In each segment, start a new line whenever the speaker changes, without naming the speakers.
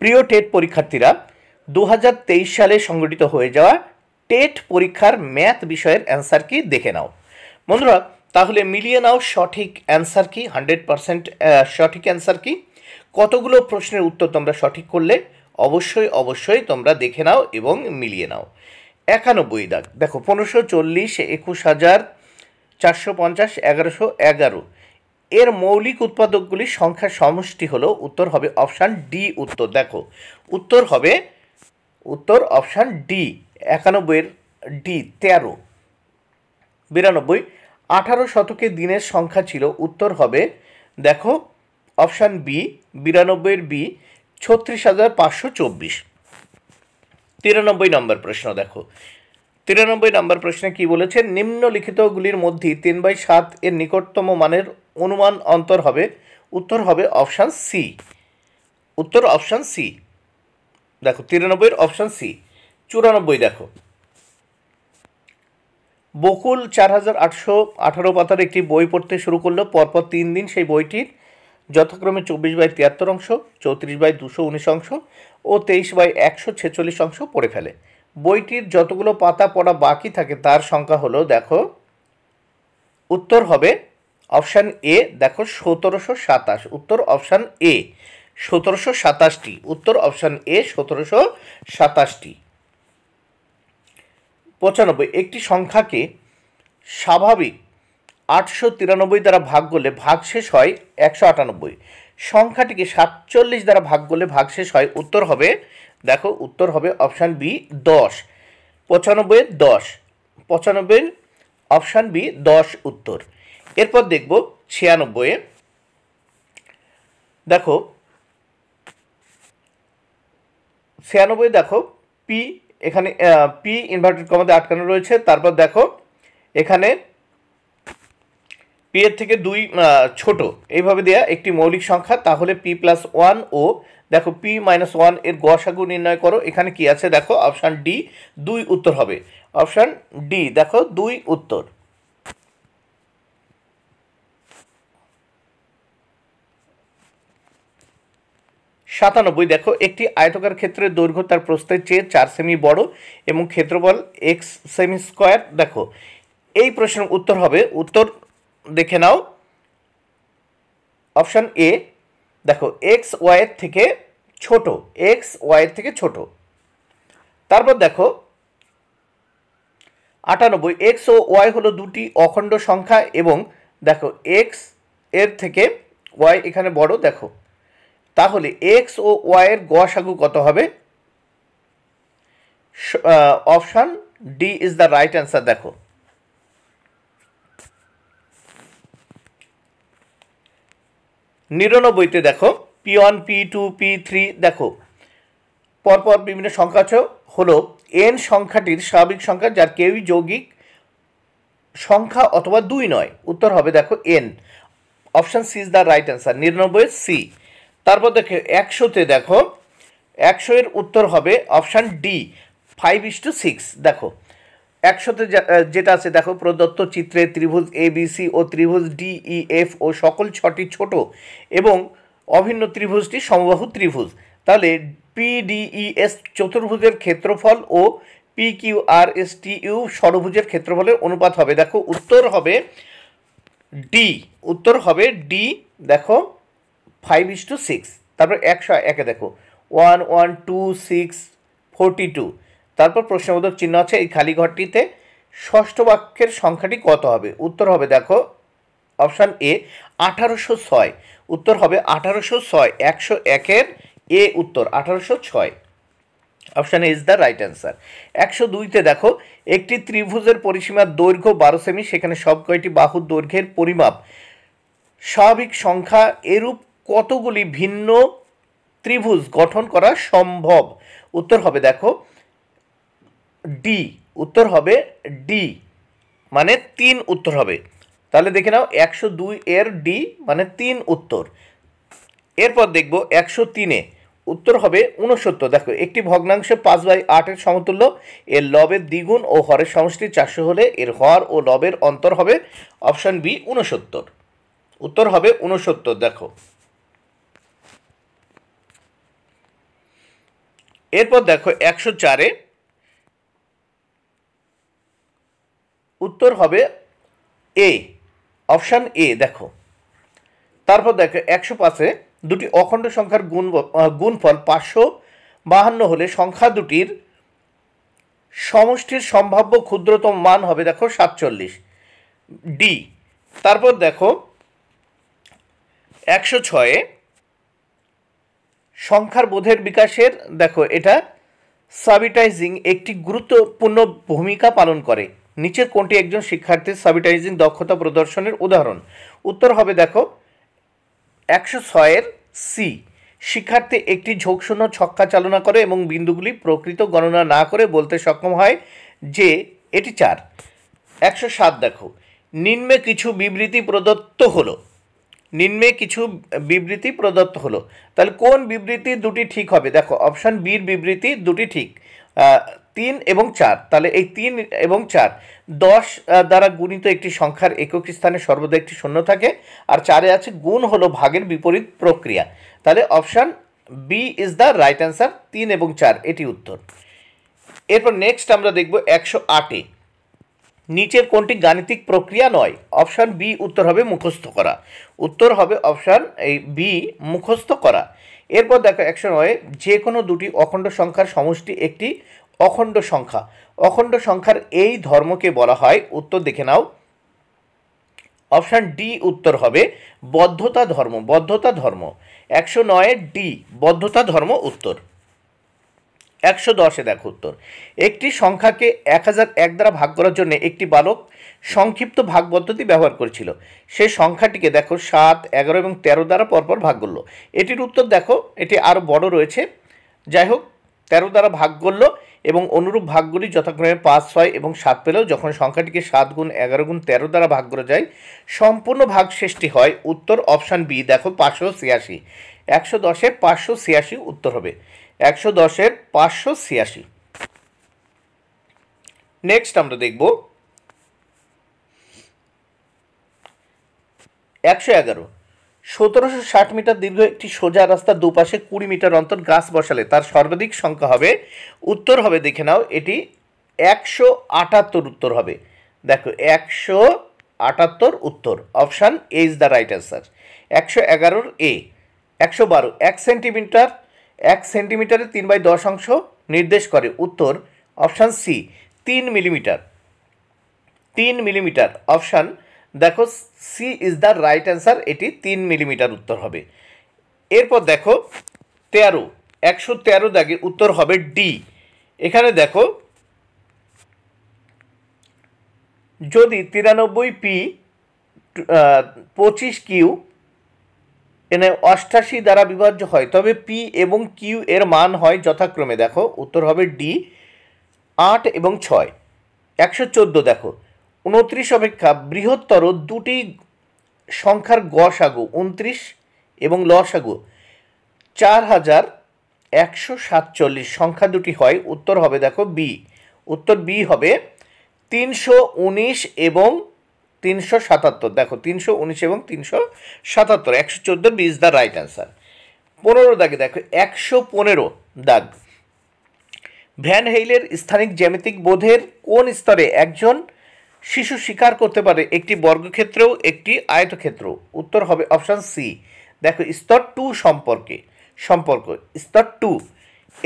প্রিয় টেট পরীক্ষার্থীরা, 2023 সালে সংগঠিত হয়ে যাওয়া টেট পরীক্ষার ম্যাথ বিষয়ের অ্যান্সার কি দেখে নাও। বন্ধুরা, তাহলে মিলিয়ে নাও সঠিক অ্যান্সার কি, 100% সঠিক অ্যান্সার কি, কতগুলো প্রশ্নের উত্তর তোমরা সঠিক করলে অবশ্যই তোমরা দেখে নাও এবং মিলিয়ে নাও। 91 দাগ দেখো, 1540, 21,450, 1111 এর মৌলিক উৎপাদকগুলির সংখ্যার সমষ্টি হলো, উত্তর হবে অপশান ডি উত্তর। দেখো উত্তর হবে অপশান ডি, 91 এর ডি 13। 92, 18 শতকে দিনের সংখ্যা ছিল, উত্তর হবে দেখো অপশান বি, 92 এর বি, 36,524। 93 নম্বর প্রশ্ন দেখো, 93 নম্বর প্রশ্নে কি বলেছে, নিম্নলিখিতগুলির মধ্যে 3/7 এর নিকটতম মানের অনুমান অন্তর হবে, উত্তর হবে অপশান সি, উত্তর অপশান সি। দেখো 93 অপশান সি। 94 দেখো, বকুল 4,818 পাতার একটি বই পড়তে শুরু করলো। পরপর 3 দিন সেই বইটির যথাক্রমে 24/73 অংশ, 34/219 অংশ ও 23/146 অংশ পড়ে ফেলে। বইটির যতগুলো পাতা পড়া বাকি থাকে তার সংখ্যা হলো, দেখো উত্তর হবে অপশান এ, দেখো 1727, উত্তর অপশান এ 1727টি, উত্তর অপশান এ 1727টি। 95, একটি সংখ্যাকে স্বাভাবিক 893 দ্বারা ভাগ করলে ভাগশেষ হয় 198। সংখ্যাটিকে 47 দ্বারা ভাগ করলে ভাগশেষ হয়, উত্তর হবে দেখো উত্তর হবে অপশান বি 10। 95 10, 95 অপশান বি 10 উত্তর। এরপর দেখব 96, দেখো 96 দেখো পি, এখানে পি ইনভার্টেড কমাতে আটকানো রয়েছে। তারপর দেখো এখানে পি এর থেকে 2 ছোট, এইভাবে দেয়া একটি মৌলিক সংখ্যা, তাহলে পি প্লাস 1 ও দেখো পি মাইনাস 1 এর গসাগু নির্ণয় করো। এখানে কি আছে দেখো অপশান ডি 2 উত্তর হবে, অপশান ডি দেখো 2 উত্তর। 97 দেখো, একটি আয়তকার ক্ষেত্রের দৈর্ঘ্য তার প্রস্থের চেয়ে 4 সেমি বড় এবং ক্ষেত্রফল এক্স সেমি স্কোয়ার। দেখো এই প্রশ্নের উত্তর হবে, উত্তর দেখে নাও অপশান এ, দেখো এক্স ওয়াইয়ের থেকে ছোট, এক্স ওয়াইয়ের থেকে ছোট। তারপর দেখো 98, এক্স ও ওয়াই হলো দুটি অখণ্ড সংখ্যা এবং দেখো এক্স এর থেকে ওয়াই এখানে বড়। দেখো তাহলে এক্স ও ওয়াইয়ের গসাগু কত হবে, option D is the right answer. দেখো 99 দেখো P1, P2, P3 দেখো পরপর বিভিন্ন সংখ্যা হলো এন সংখ্যাটির স্বাভাবিক সংখ্যা যার কেউই যৌগিক সংখ্যা অথবা 2 নয়, উত্তর হবে দেখো এন, option C is the right answer. 99 C. তারপর দেখো 100তে দেখো 100 এর উত্তর হবে অপশান ডি 5:6। দেখো 100তে যেটা আছে দেখো, প্রদত্ত চিত্রে ত্রিভুজ এ বি সি ও ত্রিভুজ ডি ই এফ ও সকল 6টি ছোট এবং অভিন্ন ত্রিভুজটি সমবাহু ত্রিভুজ। তাহলে PDES চতুর্ভুজের ক্ষেত্রফল ও PQRSTU ষড়ভুজের ক্ষেত্রফলের অনুপাত হবে। দেখো উত্তর হবে ডি, উত্তর হবে ডি দেখো 5:6। তারপর 101-এ দেখো 1 1 2 6 42। তারপর প্রশ্নবোধক চিহ্ন আছে, এই খালি ঘরটিতে ষষ্ঠ বাক্যের সংখ্যাটি কত হবে, উত্তর হবে দেখো অপশান এ 1806, উত্তর হবে 1806। 101-এর এ উত্তর 1806, option A is the right answer. 102-তে দেখো, একটি ত্রিভুজের পরিসীমার দৈর্ঘ্য 12 সেমি, সেখানে সব কয়টি বাহুর দৈর্ঘ্যের পরিমাপ স্বাভাবিক সংখ্যা এরূপ কতগুলি ভিন্ন ত্রিভুজ গঠন করা সম্ভব, উত্তর হবে দেখো ডি, উত্তর হবে ডি মানে 3 উত্তর হবে। তাহলে দেখে নাও 102 এর ডি মানে 3 উত্তর। এরপর দেখব 103-এ উত্তর হবে 69। দেখো একটি ভগ্নাংশে 5/8 এর সমতুল্য, এর লবের দ্বিগুণ ও হরের সমষ্টি 400 হলে এর হর ও লবের অন্তর হবে, অপশান বি 69, উত্তর হবে 69। দেখো এরপর দেখো 104-এ উত্তর হবে এ, অপশান এ। দেখো তারপর দেখো 105-এ দুটি অখণ্ড সংখ্যার গুণফল 552 হলে সংখ্যা দুটির সমষ্টির সম্ভাব্য ক্ষুদ্রতম মান হবে দেখো 47, ডি। তারপর দেখো 106-এ সংখ্যার বোধের বিকাশের দেখো এটা সাবিটাইজিং একটি গুরুত্বপূর্ণ ভূমিকা পালন করে, নিচের কোনটি একজন শিক্ষার্থীর সাবিটাইজিং দক্ষতা প্রদর্শনের উদাহরণ? উত্তর হবে দেখো 106-এর সি। শিক্ষার্থী একটি ঝোঁকশূন্য ছক্কা চালনা করে এবং বিন্দুগুলি প্রকৃত গণনা না করে বলতে সক্ষম হয় যে এটি 4। 107 দেখো নিম্নে কিছু বিবৃতি প্রদত্ত হলো, নিম্নে কিছু বিবৃতি প্রদত্ত হলো, তাহলে কোন বিবৃতি দুটি ঠিক হবে? দেখো অপশান বির বিবৃতি দুটি ঠিক, 3 এবং 4। তাহলে এই 3 এবং 4 10 দ্বারা গুণিত একটি সংখ্যার একক স্থানে সর্বদা একটি শূন্য থাকে, আর 4-এ আছে গুণ হলো ভাগের বিপরীত প্রক্রিয়া। তাহলে option B is the right answer, 3 এবং 4 এটি উত্তর। এরপর নেক্সট আমরা দেখব 108-এ নিচের কোনটি গাণিতিক প্রক্রিয়া নয়? অপশান বি উত্তর হবে মুখস্থ করা, উত্তর হবে অপশান এই বি মুখস্থ করা। এরপর দেখো 109-এ যে কোনো দুটি অখণ্ড সংখ্যার সমষ্টি একটি অখণ্ড সংখ্যা, অখণ্ড সংখ্যার এই ধর্মকে বলা হয়, উত্তর দেখে নাও, অপশান ডি উত্তর হবে বদ্ধতা ধর্ম, বদ্ধতা ধর্ম। 109-এ ডি বদ্ধতা ধর্ম উত্তর। 110-এ দেখো উত্তর, একটি সংখ্যাকে 1001 দ্বারা ভাগ করার জন্য একটি বালক সংক্ষিপ্ত ভাগ পদ্ধতি ব্যবহার করেছিল, সেই সংখ্যাটিকে দেখো 7, 11 এবং 13 দ্বারা পরপর ভাগ করলো। এটির উত্তর দেখো এটি আরও বড় রয়েছে, যাই হোক 13 দ্বারা ভাগ করলো এবং অনুরূপ ভাগগুলি যথাক্রমে 5, 6 এবং 7 পেলেও যখন সংখ্যাটিকে 7 গুণ 11 গুণ 13 দ্বারা ভাগ করা যায় সম্পূর্ণ ভাগ শেষটি হয়, উত্তর অপশান বি দেখো 586। 110-এ 586 উত্তর হবে, 110-এর 586। নেক্সট আমরা দেখব 111। 1760 মিটার দীর্ঘ একটি সোজা রাস্তার দুপাশে 20 মিটার অন্তর গাছ বসালে তার সর্বাধিক সংখ্যা হবে, উত্তর হবে দেখে নাও এটি 178 উত্তর হবে। দেখো 178 উত্তর, option A is the right answer. 111-এর এ। 112 1 সেন্টিমিটারের 3/10 অংশ নির্দেশ করে, উত্তর option C 3 millimetre, 3 millimetre, option দেখো C is the right answer, এটি 3 মিলিমিটার উত্তর হবে। এরপর দেখো 13, 113 দাগে উত্তর হবে ডি। এখানে দেখো যদি 93p 25q এনে 88 দ্বারা বিভাজ্য হয় তবে পি এবং কিউ এর মান হয় যথাক্রমে, দেখো উত্তর হবে ডি 8 এবং 6। 114 দেখো 29 অপেক্ষা বৃহত্তর দুটি সংখ্যার গসাগু 29 এবং লসাগু 4147 সংখ্যা দুটি হয়, উত্তর হবে দেখো বি, উত্তর বি হবে 319 এবং 377। দেখো 319 এবং 377, 114 B is the right answer. 15 দাগে দেখো 115 দাগ, ভ্যান হেইলের স্থানিক জ্যামিতিক বোধের কোন স্তরে একজন শিশু স্বীকার করতে পারে একটি বর্গক্ষেত্রেও একটি আয়তক্ষেত্র? উত্তর হবে অপশান সি, দেখো স্তর 2 সম্পর্ক স্তর 2।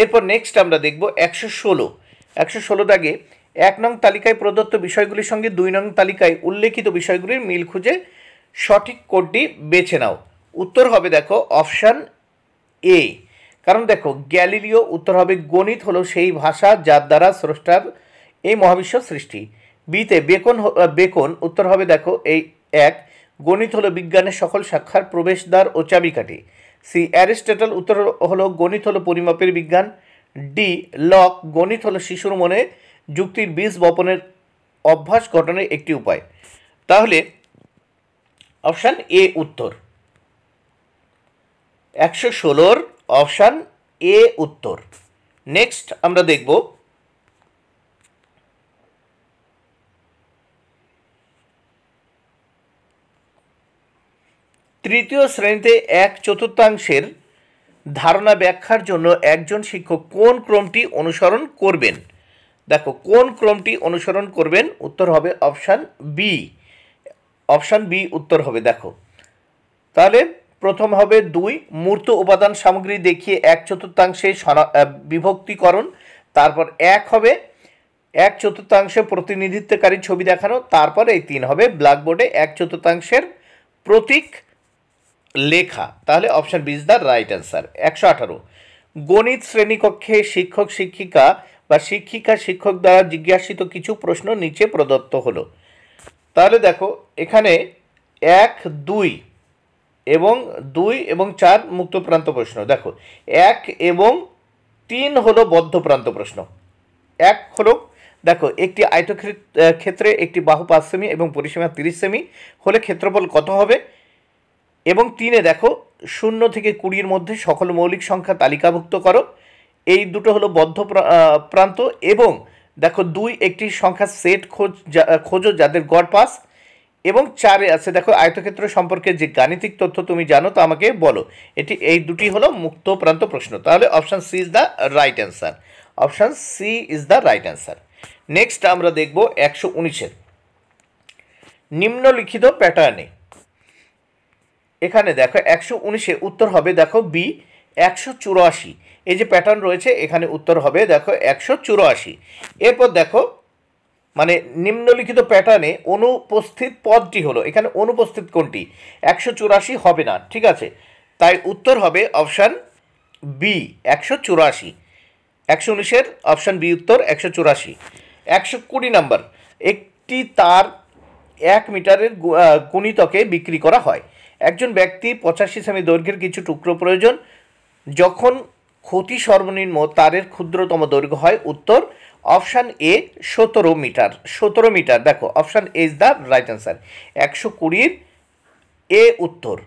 এরপর নেক্সট আমরা দেখব 116 দাগে 1 নং তালিকায় প্রদত্ত বিষয়গুলির সঙ্গে 2 নং তালিকায় উল্লেখিত বিষয়গুলির মিল খুঁজে সঠিক কোডটি বেছে নাও, উত্তর হবে দেখো অপশান এ, কারণ দেখো গ্যালিলিও উত্তর হবে গণিত হলো সেই ভাষা যার দ্বারা স্রষ্টার এই মহাবিশ্ব সৃষ্টি। বিতে বেকন উত্তর হবে দেখো এই 1, গণিত হলো বিজ্ঞানের সকল শাখার প্রবেশদ্বার ও চাবিকাঠি। সি অ্যারিস্টটল উত্তর হলো গণিত হলো পরিমাপের বিজ্ঞান। ডি লক গণিত হলো শিশুর মনে যুক্তির বীজ বপনের অভ্যাস গঠনের একটি উপায়। তাহলে অপশান এ উত্তর, 116-র অপশান এ উত্তর। নেক্সট আমরা দেখব তৃতীয় শ্রেণীতে 1/4 ধারণা ব্যাখ্যার জন্য একজন শিক্ষক কোন ক্রমটি অনুসরণ করবেন? দেখো কোন ক্রমটি অনুসরণ করবেন, উত্তর হবে অপশান বি। অপশান বি উত্তর হবে। দেখো তাহলে প্রথম হবে 2, মূর্ত উপাদান সামগ্রী দেখিয়ে 1/4 বিভক্তিকরণ। তারপর 1 হবে 1/4 প্রতিনিধিত্বকারী ছবি দেখানো। তারপর এই 3 হবে ব্ল্যাকবোর্ডে 1/4 প্রতীক লেখা। তাহলে option B is the right answer. 118, গণিত শ্রেণীকক্ষে শিক্ষক শিক্ষিকা বা শিক্ষিকা শিক্ষক দ্বারা জিজ্ঞাসিত কিছু প্রশ্ন নিচে প্রদত্ত হলো। তাহলে দেখো এখানে 1, 2 এবং 4 মুক্ত প্রান্ত প্রশ্ন। দেখো 1 এবং 3 হলো বদ্ধ প্রান্ত প্রশ্ন। 1 হলো দেখো একটি আয়তক্ষেত্রে একটি বাহু 5 সেমি এবং পরিসীমা 30 সেমি হলে ক্ষেত্রফল কত হবে? এবং 3 দেখো 0 থেকে 20-এর মধ্যে সকল মৌলিক সংখ্যা তালিকাভুক্ত করো। এই দুটো হলো বদ্ধ প্রান্ত। এবং দেখো 2 একটি সংখ্যার সেট খোঁজো যাদের গড় 5। এবং 4 আছে দেখো আয়তক্ষেত্র সম্পর্কে যে গাণিতিক তথ্য তুমি জানো তা আমাকে বলো। এই দুটি হলো মুক্ত প্রান্ত প্রশ্ন। তাহলে option C is the right answer. Option C is the right answer. Next আমরা দেখব 119-এর নিম্নলিখিত প্যাটার্নে। এখানে দেখো 119-এ উত্তর হবে দেখো বি 184। এই যে প্যাটার্ন রয়েছে এখানে উত্তর হবে দেখো 184। এরপর দেখো মানে নিম্নলিখিত প্যাটার্নে অনুপস্থিত পদটি হলো, এখানে অনুপস্থিত কোনটি? 184 হবে না, ঠিক আছে। তাই উত্তর হবে অপশান বি 184। 119-এর অপশান বি উত্তর 184। 120 নাম্বার, একটি তার 1 মিটারের গুণিতকে বিক্রি করা হয়। একজন ব্যক্তির 85 সেমি দৈর্ঘ্যের কিছু টুকরো প্রয়োজন। যখন ক্ষতি সর্বনিম্ন তারের ক্ষুদ্রতম দৈর্ঘ্য হয়। উত্তর অপশান এ 17 মিটার। 17 মিটার। দেখো option A is the right answer. 120-এর এ উত্তর।